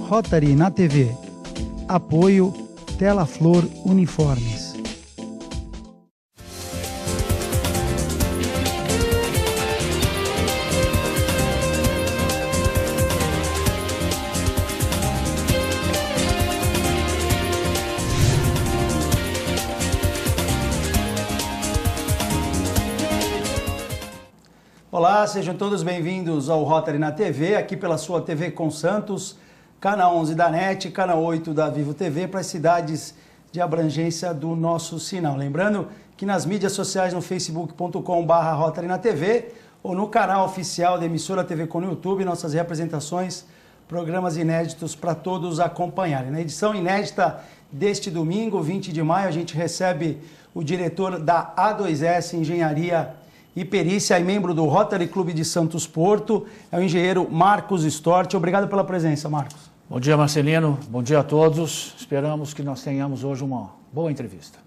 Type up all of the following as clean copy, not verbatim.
Rotary na TV. Apoio Tela Flor Uniformes. Olá, sejam todos bem-vindos ao Rotary na TV, aqui pela sua TV com Santos, canal 11 da NET, canal 8 da Vivo TV, para as cidades de abrangência do nosso sinal. Lembrando que nas mídias sociais no facebook.com/Rotary na TV ou no canal oficial da emissora TV Com no YouTube, nossas representações, programas inéditos para todos acompanharem. Na edição inédita deste domingo, 20 de maio, a gente recebe o diretor da A2S Engenharia e Perícia e membro do Rotary Clube de Santos Porto, é o engenheiro Marcos Storti. Obrigado pela presença, Marcos. Bom dia, Marcelino. Bom dia a todos. Esperamos que nós tenhamos hoje uma boa entrevista.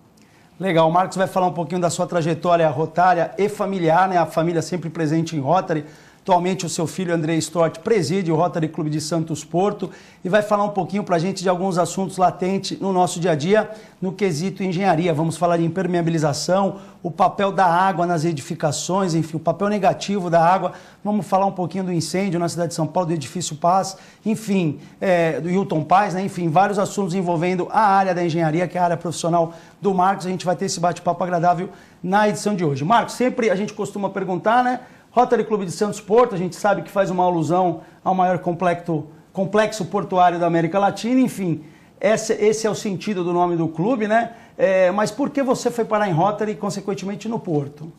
Legal. O Marcos vai falar um pouquinho da sua trajetória rotária e familiar, né? A família sempre presente em Rotary. Atualmente o seu filho André Storti preside o Rotary Clube de Santos Porto e vai falar um pouquinho para a gente de alguns assuntos latentes no nosso dia a dia, no quesito engenharia. Vamos falar de impermeabilização, o papel da água nas edificações, enfim, o papel negativo da água. Vamos falar um pouquinho do incêndio na cidade de São Paulo, do edifício Paz, enfim, do Hilton Paz, né? Enfim, vários assuntos envolvendo a área da engenharia, que é a área profissional do Marcos. A gente vai ter esse bate-papo agradável na edição de hoje. Marcos, sempre a gente costuma perguntar, né? Rotary Clube de Santos Porto, a gente sabe que faz uma alusão ao maior complexo portuário da América Latina, enfim, esse é o sentido do nome do clube, né? Mas por que você foi parar em Rotary e, consequentemente, no Porto?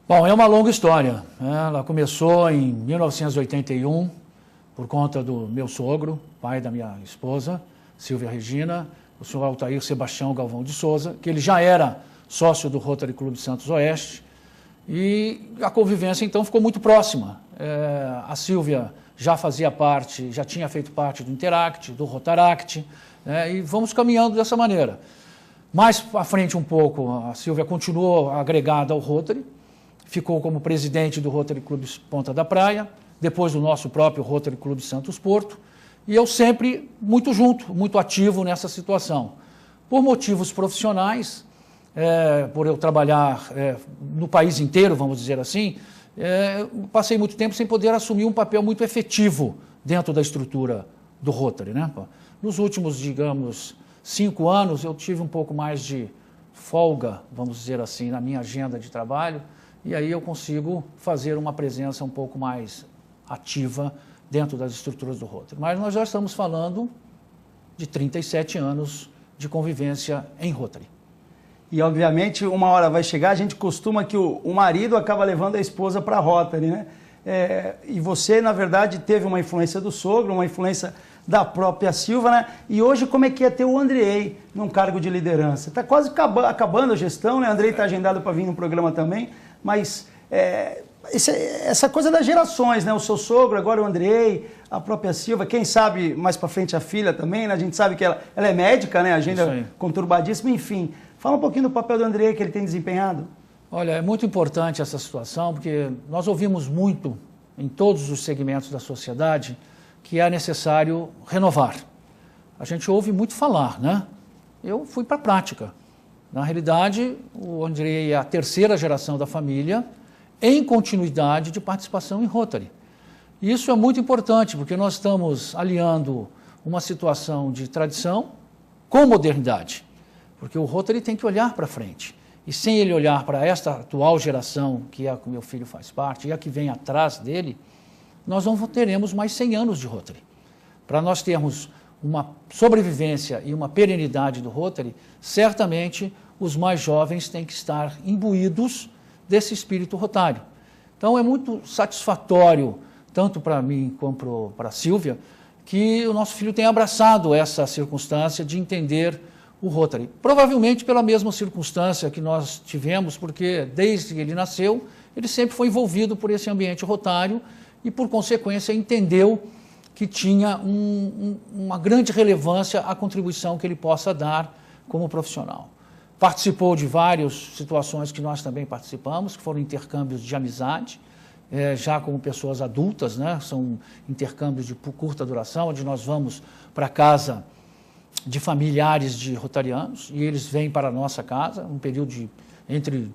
Bom, é uma longa história. Ela começou em 1981, por conta do meu sogro, pai da minha esposa, Silvia Regina, o senhor Altair Sebastião Galvão de Souza, que ele já era sócio do Rotary Clube de Santos Oeste, e a convivência, então, ficou muito próxima. A Silvia já fazia parte, já tinha feito parte do Interact, do Rotaract, e vamos caminhando dessa maneira. Mais à frente um pouco, a Silvia continuou agregada ao Rotary, ficou como presidente do Rotary Clube Ponta da Praia, depois do nosso próprio Rotary Clube Santos Porto, e eu sempre muito junto, muito ativo nessa situação. Por motivos profissionais, por eu trabalhar no país inteiro, vamos dizer assim, passei muito tempo sem poder assumir um papel muito efetivo dentro da estrutura do Rotary, né? Nos últimos, digamos, 5 anos, eu tive um pouco mais de folga, vamos dizer assim, na minha agenda de trabalho, e aí eu consigo fazer uma presença um pouco mais ativa dentro das estruturas do Rotary. Mas nós já estamos falando de 37 anos de convivência em Rotary. E, obviamente, uma hora vai chegar, a gente costuma que o marido acaba levando a esposa para a Rotary, né? E você, na verdade, teve uma influência do sogro, uma influência da própria Silva, né? E hoje, como é que é ter o Andrei num cargo de liderança? Está quase acabando a gestão, né? O Andrei está agendado para vir no programa também, mas essa coisa das gerações, né? O seu sogro, agora o Andrei, a própria Silva, quem sabe mais para frente a filha também, né? A gente sabe que ela é médica, né? Agenda conturbadíssima, enfim. Fala um pouquinho do papel do Andrei que ele tem desempenhado. Olha, é muito importante essa situação, porque nós ouvimos muito em todos os segmentos da sociedade que é necessário renovar. A gente ouve muito falar, né? Eu fui para a prática. Na realidade, o Andrei é a terceira geração da família em continuidade de participação em Rotary. E isso é muito importante, porque nós estamos aliando uma situação de tradição com modernidade. Porque o Rotary tem que olhar para frente. E sem ele olhar para esta atual geração, que é a que o meu filho faz parte, e a que vem atrás dele, nós não teremos mais 100 anos de Rotary. Para nós termos uma sobrevivência e uma perenidade do Rotary, certamente os mais jovens têm que estar imbuídos desse espírito rotário. Então é muito satisfatório, tanto para mim como para a Silvia, que o nosso filho tenha abraçado essa circunstância de entender o Rotary. Provavelmente pela mesma circunstância que nós tivemos, porque desde que ele nasceu, ele sempre foi envolvido por esse ambiente rotário e, por consequência, entendeu que tinha uma grande relevância a contribuição que ele possa dar como profissional. Participou de várias situações que nós também participamos, que foram intercâmbios de amizade, já como pessoas adultas, né? São intercâmbios de curta duração, onde nós vamos para casa de familiares de rotarianos e eles vêm para a nossa casa, um período de entre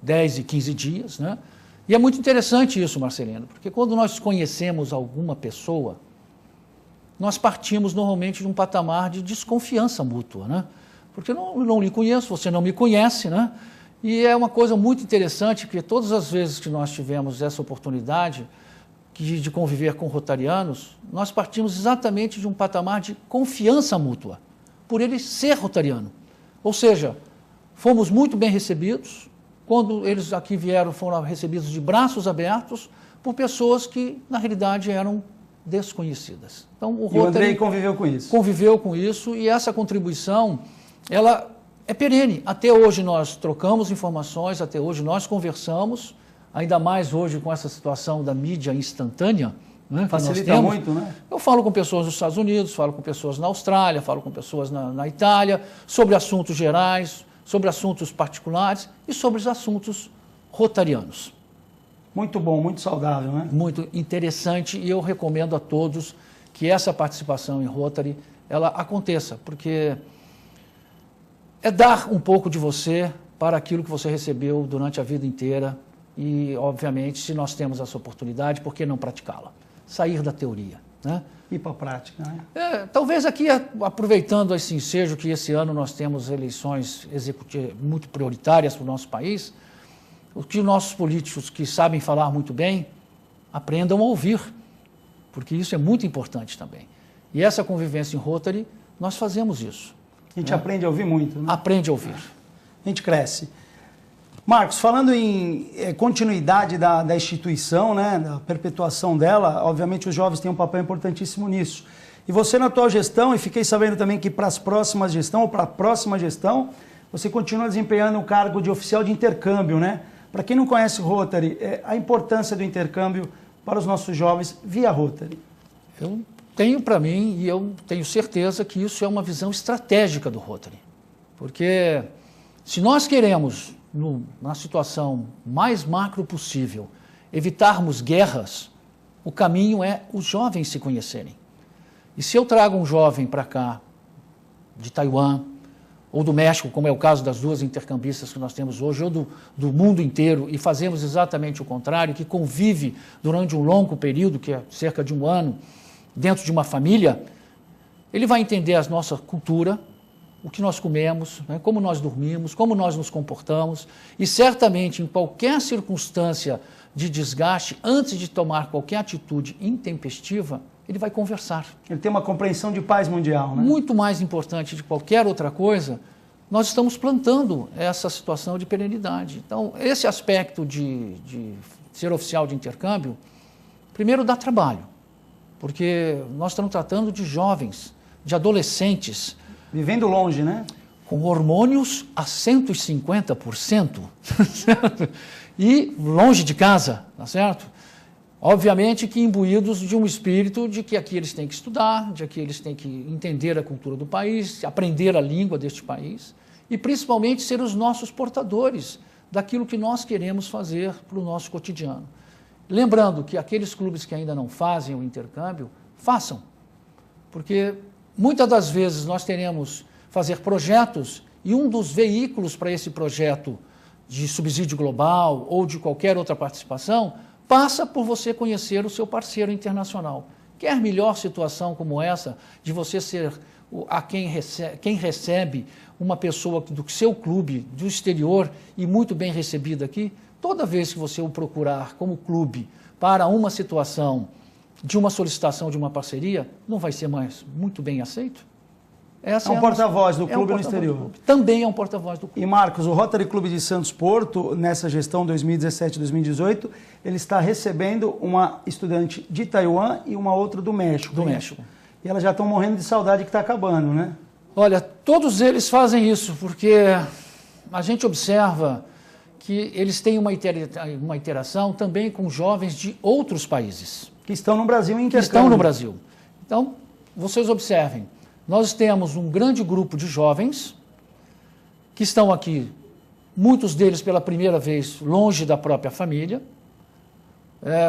10 e 15 dias, né? E é muito interessante isso, Marcelino, porque quando nós conhecemos alguma pessoa, nós partimos normalmente de um patamar de desconfiança mútua, né? Porque eu não lhe conheço, você não me conhece, né? E é uma coisa muito interessante, porque todas as vezes que nós tivemos essa oportunidade de conviver com rotarianos, nós partimos exatamente de um patamar de confiança mútua, por ele ser rotariano. Ou seja, fomos muito bem recebidos, quando eles aqui vieram, foram recebidos de braços abertos por pessoas que, na realidade, eram desconhecidas. Então, o Rotary Andrei conviveu com isso. Conviveu com isso e essa contribuição, ela é perene. Até hoje nós trocamos informações, até hoje nós conversamos, ainda mais hoje com essa situação da mídia instantânea, né, facilita muito, né? Eu falo com pessoas nos Estados Unidos, falo com pessoas na Austrália, falo com pessoas na Itália, sobre assuntos gerais, sobre assuntos particulares e sobre os assuntos rotarianos. Muito bom, muito saudável, né? Muito interessante e eu recomendo a todos que essa participação em Rotary, ela aconteça, porque é dar um pouco de você para aquilo que você recebeu durante a vida inteira e, obviamente, se nós temos essa oportunidade, por que não praticá-la? Sair da teoria, né? Ir para a prática, né? Talvez aqui, aproveitando esse ensejo que esse ano nós temos eleições executivas muito prioritárias para o nosso país, o que nossos políticos que sabem falar muito bem aprendam a ouvir, porque isso é muito importante também. E essa convivência em Rotary, nós fazemos isso. A gente aprende a ouvir muito, né? Aprende a ouvir. A gente cresce. Marcos, falando em continuidade da instituição, né, da perpetuação dela, obviamente os jovens têm um papel importantíssimo nisso. E você na tua gestão, e fiquei sabendo também que para as próximas gestões, ou para a próxima gestão, você continua desempenhando o cargo de oficial de intercâmbio, né? Para quem não conhece o Rotary, a importância do intercâmbio para os nossos jovens via Rotary. Eu tenho para mim, e eu tenho certeza que isso é uma visão estratégica do Rotary. Porque se nós queremos, na situação mais macro possível, evitarmos guerras, o caminho é os jovens se conhecerem. E se eu trago um jovem para cá, de Taiwan, ou do México, como é o caso das duas intercambistas que nós temos hoje, ou do mundo inteiro, e fazemos exatamente o contrário, que convive durante um longo período, que é cerca de um ano, dentro de uma família, ele vai entender a nossa cultura, o que nós comemos, né, como nós dormimos, como nós nos comportamos, e certamente em qualquer circunstância de desgaste, antes de tomar qualquer atitude intempestiva, ele vai conversar. Ele tem uma compreensão de paz mundial, né? Muito mais importante de qualquer outra coisa, nós estamos plantando essa situação de perenidade. Então, esse aspecto de ser oficial de intercâmbio, primeiro dá trabalho, porque nós estamos tratando de jovens, de adolescentes. Vivendo longe, né? Com hormônios a 150%, certo? E longe de casa, tá certo? Obviamente que imbuídos de um espírito de que aqui eles têm que estudar, de que eles têm que entender a cultura do país, aprender a língua deste país e principalmente ser os nossos portadores daquilo que nós queremos fazer para o nosso cotidiano. Lembrando que aqueles clubes que ainda não fazem o intercâmbio, façam, porque muitas das vezes nós teremos fazer projetos e um dos veículos para esse projeto de subsídio global ou de qualquer outra participação passa por você conhecer o seu parceiro internacional. Quer melhor situação como essa, de você ser quem recebe uma pessoa do seu clube, do exterior, e muito bem recebida aqui? Toda vez que você o procurar como clube para uma situação de uma solicitação de uma parceria, não vai ser mais muito bem aceito? Essa é um porta-voz do clube no exterior. Também é um porta-voz do clube. E, Marcos, o Rotary Clube de Santos Porto, nessa gestão 2017-2018, ele está recebendo uma estudante de Taiwan e uma outra do México. Do México. E elas já estão morrendo de saudade que está acabando, né? Olha, todos eles fazem isso, porque a gente observa que eles têm uma interação também com jovens de outros países. Que estão no Brasil em intercâmbio. Que estão no Brasil. Então, vocês observem. Nós temos um grande grupo de jovens que estão aqui, muitos deles pela primeira vez longe da própria família,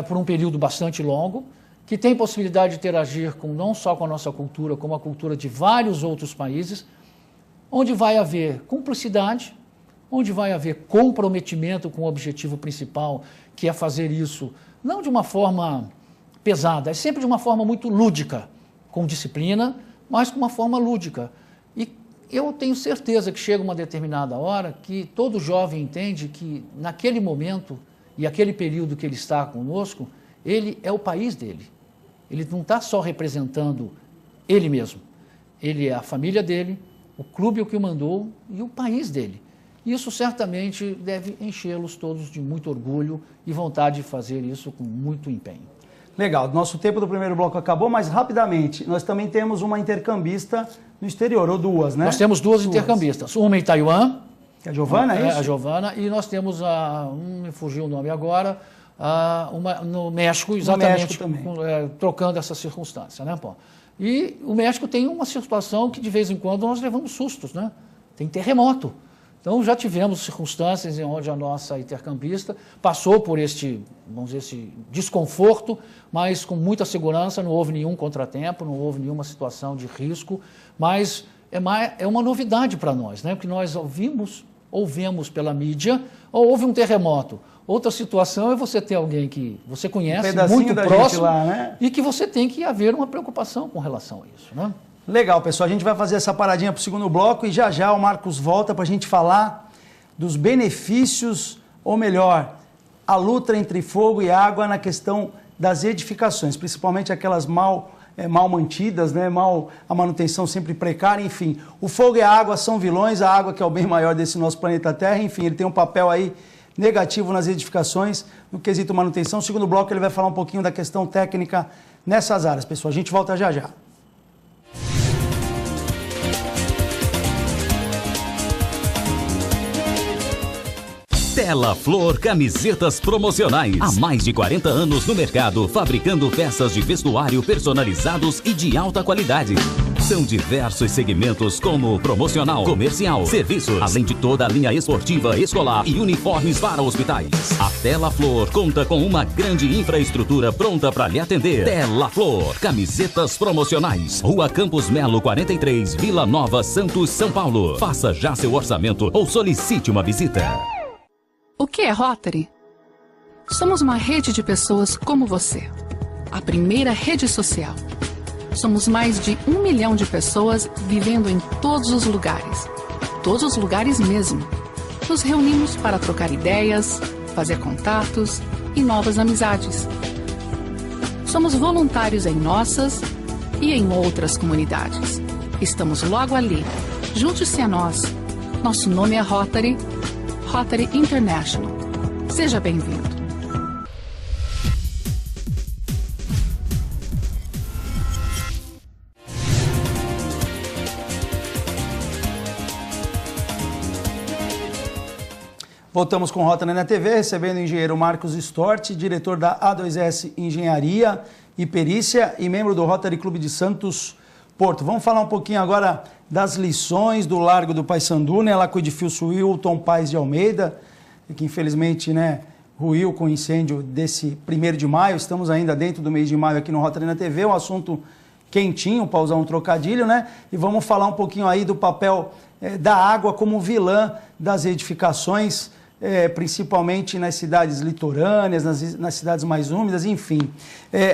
por um período bastante longo, que tem possibilidade de interagir não só com a nossa cultura, como a cultura de vários outros países, onde vai haver cumplicidade, onde vai haver comprometimento com o objetivo principal, que é fazer isso não de uma forma pesada, é sempre de uma forma muito lúdica, com disciplina, mas com uma forma lúdica. E eu tenho certeza que chega uma determinada hora que todo jovem entende que naquele momento e aquele período que ele está conosco, ele é o país dele. Ele não está só representando ele mesmo. Ele é a família dele, o clube que o mandou e o país dele. Isso certamente deve enchê-los todos de muito orgulho e vontade de fazer isso com muito empenho. Legal, nosso tempo do primeiro bloco acabou, mas rapidamente, nós também temos uma intercambista no exterior, ou duas, né? Nós temos duas intercambistas, uma em Taiwan, a Giovana, é isso? A Giovana, e nós temos, me fugiu o nome agora, uma no México, exatamente, trocando essa circunstância, né, pô? E o México tem uma situação que de vez em quando nós levamos sustos, né? Tem terremoto. Então já tivemos circunstâncias em onde a nossa intercambista passou por este desconforto, mas com muita segurança, não houve nenhum contratempo, não houve nenhuma situação de risco, mas é uma novidade para nós, né? Porque nós ouvimos pela mídia, houve um terremoto. Outra situação é você ter alguém que você conhece, muito próximo, lá, né? E que você tem que haver uma preocupação com relação a isso, né? Legal, pessoal. A gente vai fazer essa paradinha para o segundo bloco e já o Marcos volta para a gente falar dos benefícios, ou melhor, a luta entre fogo e água na questão das edificações, principalmente aquelas mal mantidas, né? A manutenção sempre precária, enfim. O fogo e a água são vilões, a água que é o bem maior desse nosso planeta Terra, enfim, ele tem um papel aí negativo nas edificações, no quesito manutenção. No segundo bloco ele vai falar um pouquinho da questão técnica nessas áreas, pessoal. A gente volta já. Tela Flor Camisetas Promocionais. Há mais de 40 anos no mercado, fabricando peças de vestuário personalizados e de alta qualidade. São diversos segmentos como promocional, comercial, serviços, além de toda a linha esportiva, escolar e uniformes para hospitais. A Tela Flor conta com uma grande infraestrutura pronta para lhe atender. Tela Flor Camisetas Promocionais. Rua Campos Melo 43, Vila Nova, Santos, São Paulo. Faça já seu orçamento ou solicite uma visita. O que é Rotary? Somos uma rede de pessoas como você. A primeira rede social. Somos mais de 1 milhão de pessoas vivendo em todos os lugares. Todos os lugares mesmo. Nos reunimos para trocar ideias, fazer contatos e novas amizades. Somos voluntários em nossas e em outras comunidades. Estamos logo ali. Junte-se a nós. Nosso nome é Rotary International. Seja bem-vindo. Voltamos com Rotary na TV, recebendo o engenheiro Marcos Stort, diretor da A2S Engenharia e Perícia e membro do Rotary Clube de Santos Porto. Vamos falar um pouquinho agora das lições do Largo do Paissandu, né, lá com o edifício Wilton Paes de Almeida, que infelizmente, né, ruiu com o incêndio desse 1º de maio. Estamos ainda dentro do mês de maio aqui no Rotary na TV, um assunto quentinho, para usar um trocadilho, né? E vamos falar um pouquinho aí do papel da água como vilã das edificações, principalmente nas cidades litorâneas, nas cidades mais úmidas, enfim.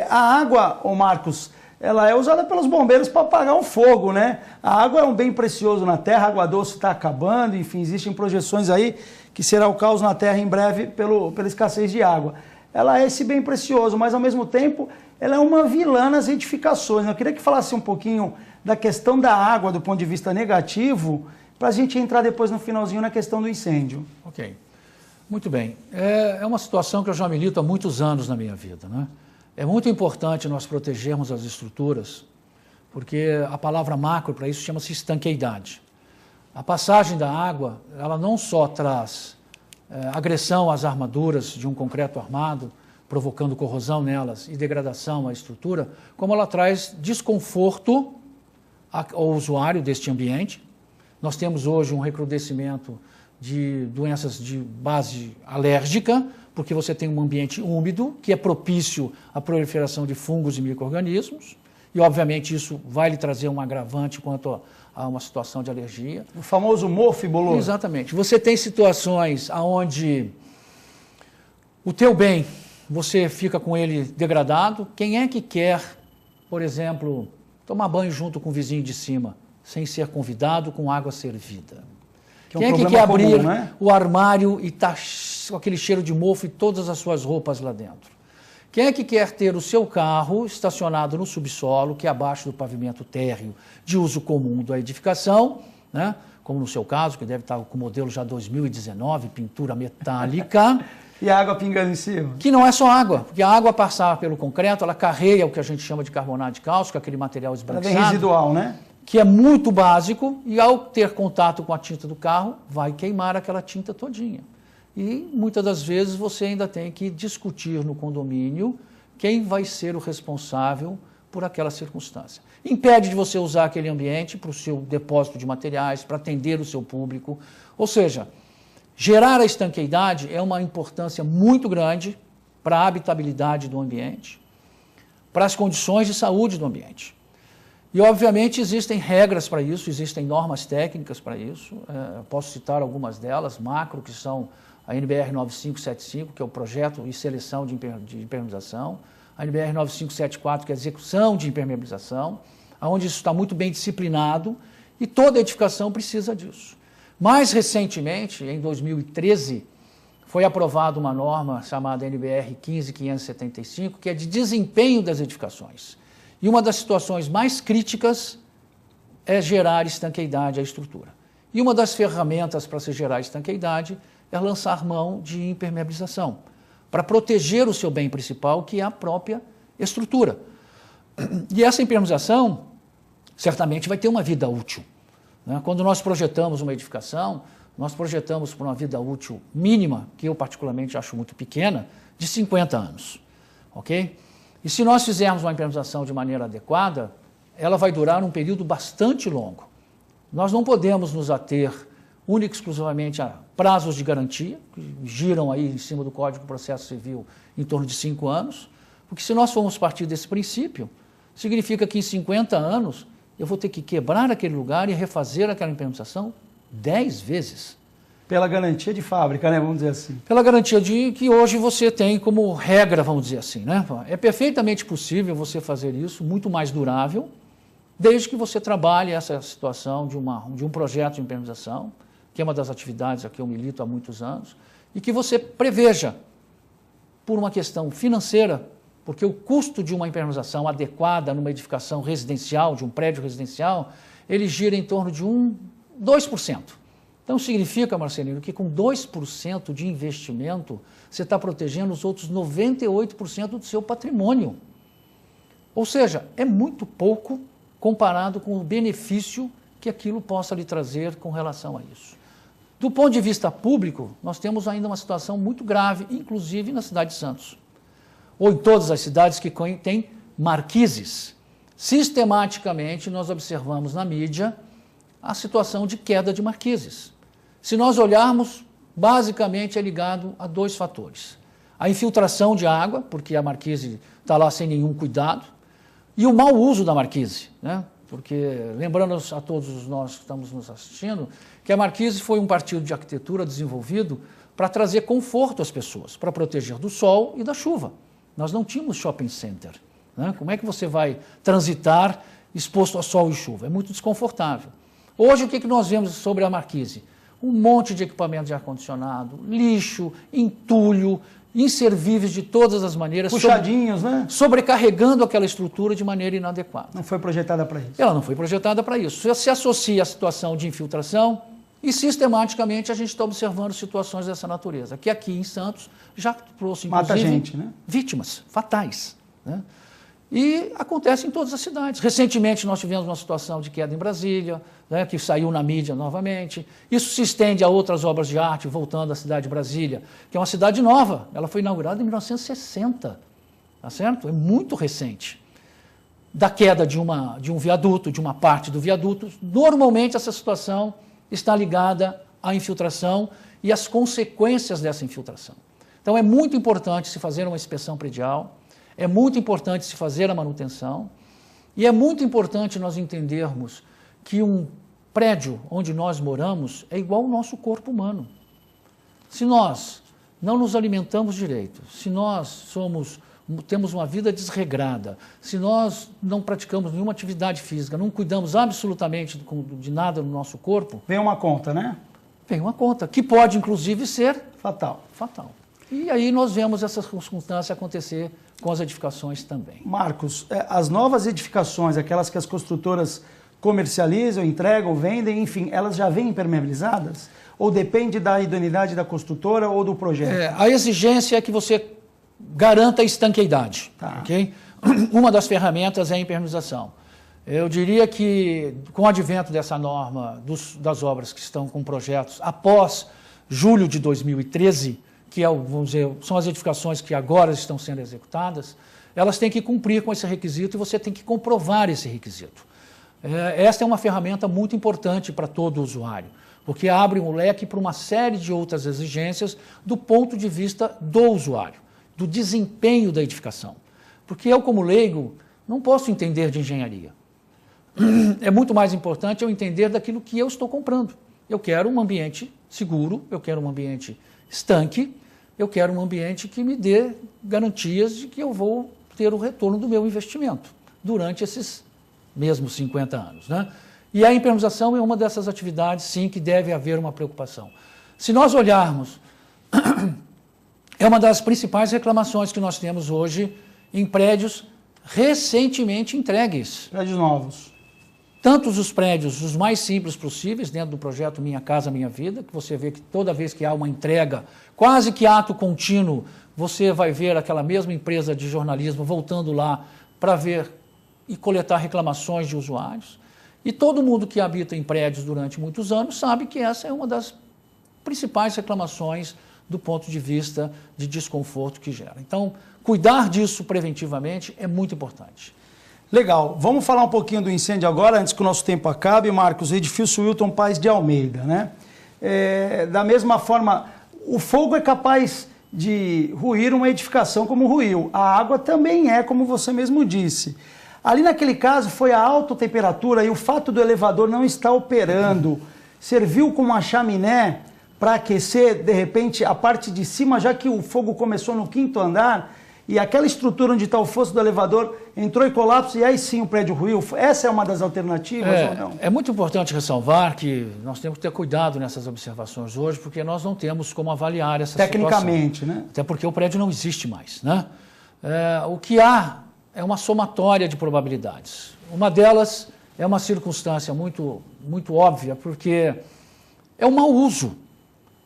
A água, ô Marcos, ela é usada pelos bombeiros para apagar um fogo, né? A água é um bem precioso na Terra, a água doce está acabando, enfim, existem projeções aí que será o caos na Terra em breve pela escassez de água. Ela é esse bem precioso, mas ao mesmo tempo ela é uma vilã nas edificações. Eu queria que falasse um pouquinho da questão da água do ponto de vista negativo, para a gente entrar depois no finalzinho na questão do incêndio. Ok, muito bem. É uma situação que eu já milito há muitos anos na minha vida, né? É muito importante nós protegermos as estruturas, porque a palavra macro para isso chama-se estanqueidade. A passagem da água, ela não só traz agressão às armaduras de um concreto armado, provocando corrosão nelas e degradação à estrutura, como ela traz desconforto ao usuário deste ambiente. Nós temos hoje um recrudescimento de doenças de base alérgica, porque você tem um ambiente úmido, que é propício à proliferação de fungos e micro-organismos, e obviamente isso vai lhe trazer um agravante quanto a uma situação de alergia. O famoso mofo, Bolor. Exatamente. Você tem situações onde o teu bem, você fica com ele degradado. Quem é que quer, por exemplo, tomar banho junto com o vizinho de cima, sem ser convidado, com água servida? Quem é que quer abrir comum, né? O armário e tá com aquele cheiro de mofo e todas as suas roupas lá dentro? Quem é que quer ter o seu carro estacionado no subsolo, que é abaixo do pavimento térreo de uso comum da edificação, né? Como no seu caso, que deve estar com o modelo já 2019, pintura metálica. E a água pingando em cima? Que não é só água, porque a água passar pelo concreto, ela carrega o que a gente chama de carbonato de cálcio, que é aquele material esbranquiçado. Ela é residual, né? Que é muito básico, e ao ter contato com a tinta do carro, vai queimar aquela tinta todinha. E muitas das vezes você ainda tem que discutir no condomínio quem vai ser o responsável por aquela circunstância. Impede de você usar aquele ambiente para o seu depósito de materiais, para atender o seu público. Ou seja, gerar a estanqueidade é uma importância muito grande para a habitabilidade do ambiente, para as condições de saúde do ambiente. E, obviamente, existem regras para isso, existem normas técnicas para isso. Posso citar algumas delas, macro, que são a NBR 9575, que é o projeto e seleção de impermeabilização, a NBR 9574, que é a execução de impermeabilização, onde isso está muito bem disciplinado, e toda edificação precisa disso. Mais recentemente, em 2013, foi aprovada uma norma chamada NBR 15575, que é de desempenho das edificações. E uma das situações mais críticas é gerar estanqueidade à estrutura. E uma das ferramentas para se gerar estanqueidade é lançar mão de impermeabilização, para proteger o seu bem principal, que é a própria estrutura. E essa impermeabilização, certamente, vai ter uma vida útil. Né? Quando nós projetamos uma edificação, nós projetamos por uma vida útil mínima, que eu particularmente acho muito pequena, de 50 anos. Ok? E se nós fizermos uma impermeabilização de maneira adequada, ela vai durar um período bastante longo. Nós não podemos nos ater única e exclusivamente a prazos de garantia, que giram aí em cima do Código de Processo Civil em torno de 5 anos, porque se nós formos partir desse princípio, significa que em 50 anos eu vou ter que quebrar aquele lugar e refazer aquela impermeabilização 10 vezes. Pela garantia de fábrica, né? Vamos dizer assim. Pela garantia de que hoje você tem como regra, vamos dizer assim, né? É perfeitamente possível você fazer isso, muito mais durável, desde que você trabalhe essa situação de um projeto de impermeabilização, que é uma das atividades a que eu milito há muitos anos, e que você preveja, por uma questão financeira, porque o custo de uma impermeabilização adequada numa edificação residencial, de um prédio residencial, ele gira em torno de 2%. Então significa, Marcelino, que com 2% de investimento, você está protegendo os outros 98% do seu patrimônio. Ou seja, é muito pouco comparado com o benefício que aquilo possa lhe trazer com relação a isso. Do ponto de vista público, nós temos ainda uma situação muito grave, inclusive na cidade de Santos, ou em todas as cidades que têm marquises. Sistematicamente, nós observamos na mídia a situação de queda de marquises. Se nós olharmos, basicamente é ligado a 2 fatores. A infiltração de água, porque a marquise está lá sem nenhum cuidado, e o mau uso da marquise, né? Porque, lembrando a todos nós que estamos nos assistindo, que a marquise foi um partido de arquitetura desenvolvido para trazer conforto às pessoas, para proteger do sol e da chuva. Nós não tínhamos shopping center, né? Como é que você vai transitar exposto a sol e chuva? É muito desconfortável. Hoje, o que nós vemos sobre a marquise? Um monte de equipamento de ar-condicionado, lixo, entulho, inservíveis de todas as maneiras. Puxadinhos, né? Sobrecarregando aquela estrutura de maneira inadequada. Não foi projetada para isso. Ela não foi projetada para isso. Você se associa à situação de infiltração e, sistematicamente, a gente está observando situações dessa natureza, que aqui em Santos já trouxe, inclusive, mata gente, né? Vítimas fatais, né? E acontece em todas as cidades. Recentemente nós tivemos uma situação de queda em Brasília, né, que saiu na mídia novamente. Isso se estende a outras obras de arte, voltando à cidade de Brasília, que é uma cidade nova. Ela foi inaugurada em 1960, tá certo? É muito recente. Da queda de um viaduto, de uma parte do viaduto. Normalmente essa situação está ligada à infiltração e às consequências dessa infiltração. Então é muito importante se fazer uma inspeção predial, é muito importante se fazer a manutenção e é muito importante nós entendermos que um prédio onde nós moramos é igual ao nosso corpo humano. Se nós não nos alimentamos direito, se nós temos uma vida desregrada, se nós não praticamos nenhuma atividade física, não cuidamos absolutamente de nada no nosso corpo... Vem uma conta, né? Vem uma conta, que pode inclusive ser... Fatal. E aí nós vemos essa circunstância acontecer com as edificações também. Marcos, as novas edificações, aquelas que as construtoras comercializam, entregam, vendem, enfim, elas já vêm impermeabilizadas? Ou depende da idoneidade da construtora ou do projeto? A exigência é que você garanta a estanqueidade. Tá. Okay? Uma das ferramentas é a impermeabilização. Eu diria que, com o advento dessa norma das obras que estão com projetos após julho de 2013, que vamos dizer, são as edificações que agora estão sendo executadas, elas têm que cumprir com esse requisito e você tem que comprovar esse requisito. Esta é uma ferramenta muito importante para todo usuário, porque abre um leque para uma série de outras exigências do ponto de vista do usuário, do desempenho da edificação. Porque eu, como leigo, não posso entender de engenharia. É muito mais importante eu entender daquilo que eu estou comprando. Eu quero um ambiente seguro, eu quero um ambiente estanque, eu quero um ambiente que me dê garantias de que eu vou ter o retorno do meu investimento durante esses mesmos 50 anos, né? E a impermeabilização é uma dessas atividades, sim, que deve haver uma preocupação. Se nós olharmos, é uma das principais reclamações que nós temos hoje em prédios recentemente entregues. Prédios novos. Tanto os prédios, os mais simples possíveis, dentro do projeto Minha Casa Minha Vida, que você vê que toda vez que há uma entrega, quase que ato contínuo, você vai ver aquela mesma empresa de jornalismo voltando lá para ver e coletar reclamações de usuários. E todo mundo que habita em prédios durante muitos anos sabe que essa é uma das principais reclamações do ponto de vista de desconforto que gera. Então, cuidar disso preventivamente é muito importante. Legal. Vamos falar um pouquinho do incêndio agora, antes que o nosso tempo acabe, Marcos. O edifício Wilton Paes de Almeida, né? Da mesma forma, o fogo é capaz de ruir uma edificação como ruiu. A água também é, como você mesmo disse. Ali naquele caso foi a alta temperatura e o fato do elevador não estar operando serviu como uma chaminé para aquecer, de repente, a parte de cima, já que o fogo começou no 5º andar e aquela estrutura onde está o fosso do elevador entrou em colapso e aí sim o prédio ruiu. Essa é uma das alternativas ou não? É muito importante ressalvar que nós temos que ter cuidado nessas observações hoje, porque nós não temos como avaliar essa tecnicamente, situação. Né? Até porque o prédio não existe mais, né? O que há é uma somatória de probabilidades. Uma delas é uma circunstância muito óbvia, porque é o mau uso.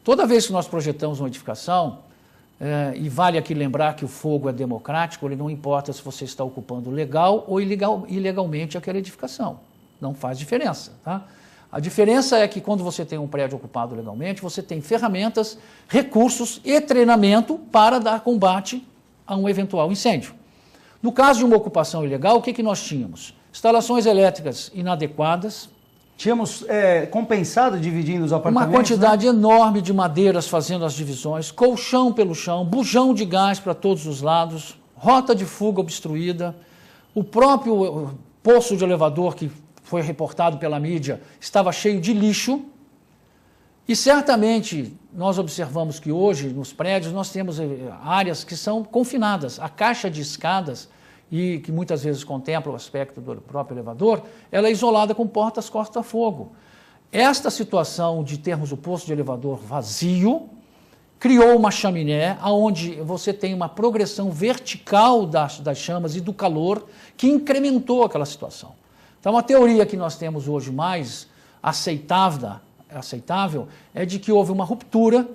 Toda vez que nós projetamos uma edificação, e vale aqui lembrar que o fogo é democrático, ele não importa se você está ocupando legal ou ilegalmente aquela edificação. Não faz diferença, tá? A diferença é que quando você tem um prédio ocupado legalmente, você tem ferramentas, recursos e treinamento para dar combate a um eventual incêndio. No caso de uma ocupação ilegal, o que nós tínhamos? Instalações elétricas inadequadas. Tínhamos compensado dividindo os apartamentos? Uma quantidade enorme de madeiras fazendo as divisões, colchão pelo chão, bujão de gás para todos os lados, rota de fuga obstruída, o próprio poço de elevador que foi reportado pela mídia estava cheio de lixo. E certamente nós observamos que hoje nos prédios nós temos áreas que são confinadas. A caixa de escadas, e que muitas vezes contempla o aspecto do próprio elevador, ela é isolada com portas corta-fogo. Esta situação de termos o poço de elevador vazio criou uma chaminé onde você tem uma progressão vertical das chamas e do calor que incrementou aquela situação. Então a teoria que nós temos hoje mais aceitável é de que houve uma ruptura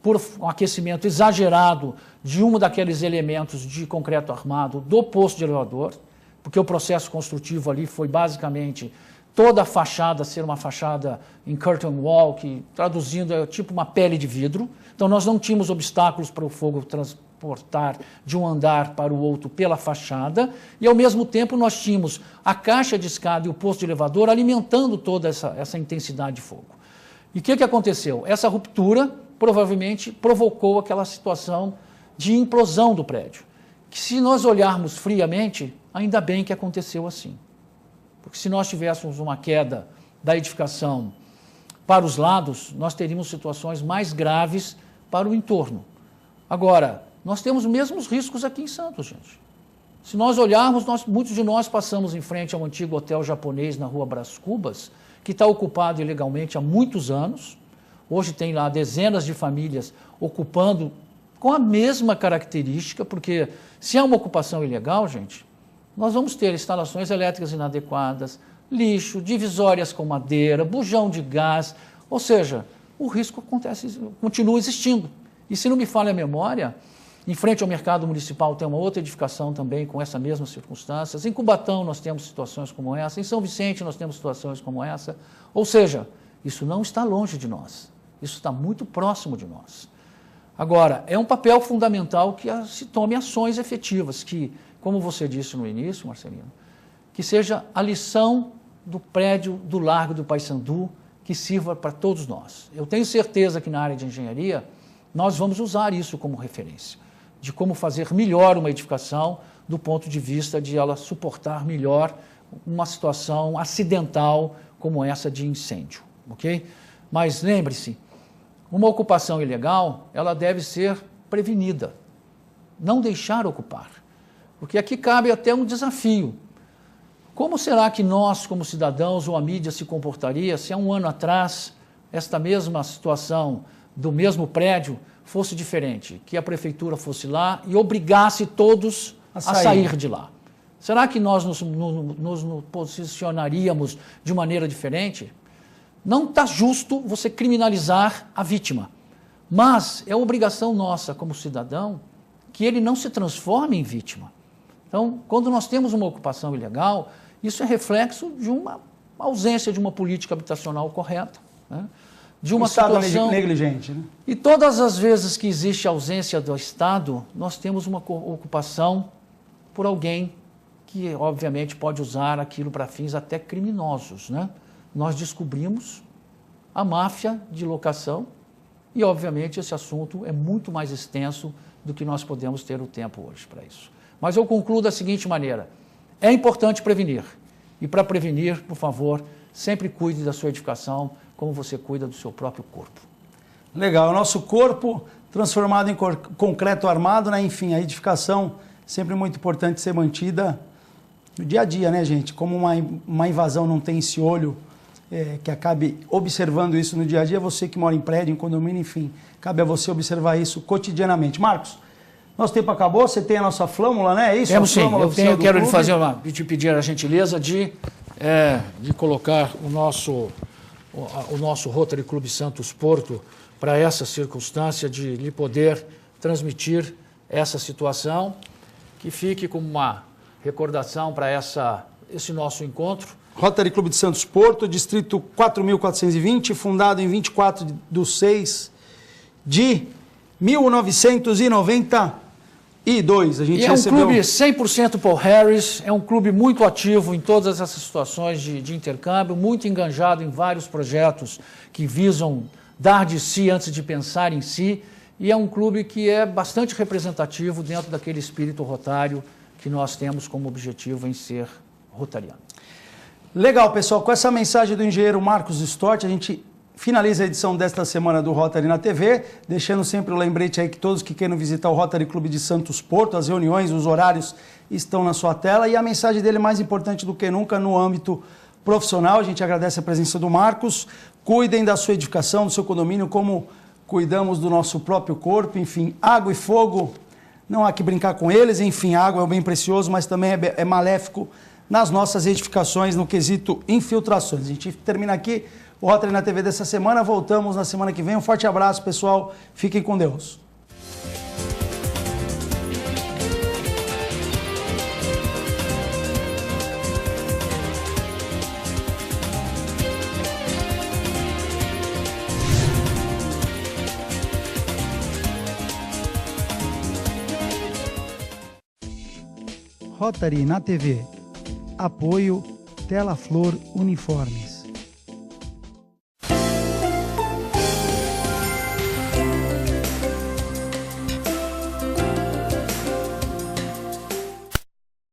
por um aquecimento exagerado de um daqueles elementos de concreto armado do poço de elevador, porque o processo construtivo ali foi basicamente toda a fachada ser uma fachada em curtain wall, que traduzindo é tipo uma pele de vidro. Então nós não tínhamos obstáculos para o fogo transportar de um andar para o outro pela fachada, e ao mesmo tempo nós tínhamos a caixa de escada e o poço de elevador alimentando toda essa intensidade de fogo. E o que aconteceu? Essa ruptura provavelmente provocou aquela situação de implosão do prédio. Que se nós olharmos friamente, ainda bem que aconteceu assim. Porque se nós tivéssemos uma queda da edificação para os lados, nós teríamos situações mais graves para o entorno. Agora, nós temos os mesmos riscos aqui em Santos, gente. Se nós olharmos, muitos de nós passamos em frente ao antigo hotel japonês na rua Brás Cubas, que está ocupado ilegalmente há muitos anos. Hoje tem lá dezenas de famílias ocupando com a mesma característica, porque se há uma ocupação ilegal, gente, nós vamos ter instalações elétricas inadequadas, lixo, divisórias com madeira, bujão de gás, ou seja, o risco continua existindo. E se não me falha a memória, em frente ao mercado municipal tem uma outra edificação também com essas mesmas circunstâncias. Em Cubatão nós temos situações como essa, em São Vicente nós temos situações como essa. Ou seja, isso não está longe de nós, isso está muito próximo de nós. Agora, é um papel fundamental que se tome ações efetivas, que, como você disse no início, Marcelino, que seja a lição do prédio do Largo do Paissandu, que sirva para todos nós. Eu tenho certeza que na área de engenharia nós vamos usar isso como referência, de como fazer melhor uma edificação do ponto de vista de ela suportar melhor uma situação acidental como essa de incêndio, ok? Mas lembre-se, uma ocupação ilegal, ela deve ser prevenida, não deixar ocupar, porque aqui cabe até um desafio. Como será que nós, como cidadãos, ou a mídia se comportaria se há um ano atrás esta mesma situação do mesmo prédio fosse diferente, que a prefeitura fosse lá e obrigasse todos a sair de lá? Será que nós nos posicionaríamos de maneira diferente? Não está justo você criminalizar a vítima, mas é obrigação nossa como cidadão que ele não se transforme em vítima. Então, quando nós temos uma ocupação ilegal, isso é reflexo de uma ausência de uma política habitacional correta, né? De uma situação negligente, né? E todas as vezes que existe ausência do Estado, nós temos uma ocupação por alguém que, obviamente, pode usar aquilo para fins até criminosos, né? Nós descobrimos a máfia de locação e, obviamente, esse assunto é muito mais extenso do que nós podemos ter o tempo hoje para isso. Mas eu concluo da seguinte maneira: é importante prevenir. E para prevenir, por favor, sempre cuide da sua edificação como você cuida do seu próprio corpo. Legal, o nosso corpo transformado em concreto armado, né? Enfim, a edificação sempre muito importante ser mantida no dia a dia, né, gente? Como uma invasão não tem esse olho que acabe observando isso no dia a dia, você que mora em prédio, em condomínio, enfim, cabe a você observar isso cotidianamente. Marcos, nosso tempo acabou, você tem a nossa flâmula, né? É isso? Temos sim, eu quero lhe fazer te pedir a gentileza de colocar o nosso Rotary Clube Santos Porto para essa circunstância de lhe poder transmitir essa situação, que fique como uma recordação para esse nosso encontro. Rotary Clube de Santos Porto, distrito 4.420, fundado em 24/6 de 1992. A gente é um clube 100% Paul Harris, é um clube muito ativo em todas essas situações de intercâmbio, muito enganjado em vários projetos que visam dar de si antes de pensar em si, e é um clube que é bastante representativo dentro daquele espírito rotário que nós temos como objetivo em ser rotariano. Legal, pessoal. Com essa mensagem do engenheiro Marcos Stort, a gente finaliza a edição desta semana do Rotary na TV, deixando sempre o lembrete aí que todos que queiram visitar o Rotary Clube de Santos Porto, as reuniões, os horários estão na sua tela, e a mensagem dele é mais importante do que nunca no âmbito profissional. A gente agradece a presença do Marcos. Cuidem da sua edificação, do seu condomínio, como cuidamos do nosso próprio corpo. Enfim, água e fogo, não há que brincar com eles. Enfim, a água é um bem precioso, mas também é maléfico nas nossas edificações no quesito infiltrações. A gente termina aqui o Rotary na TV dessa semana. Voltamos na semana que vem. Um forte abraço, pessoal. Fiquem com Deus. Rotary na TV. Apoio Tela Flor Uniformes.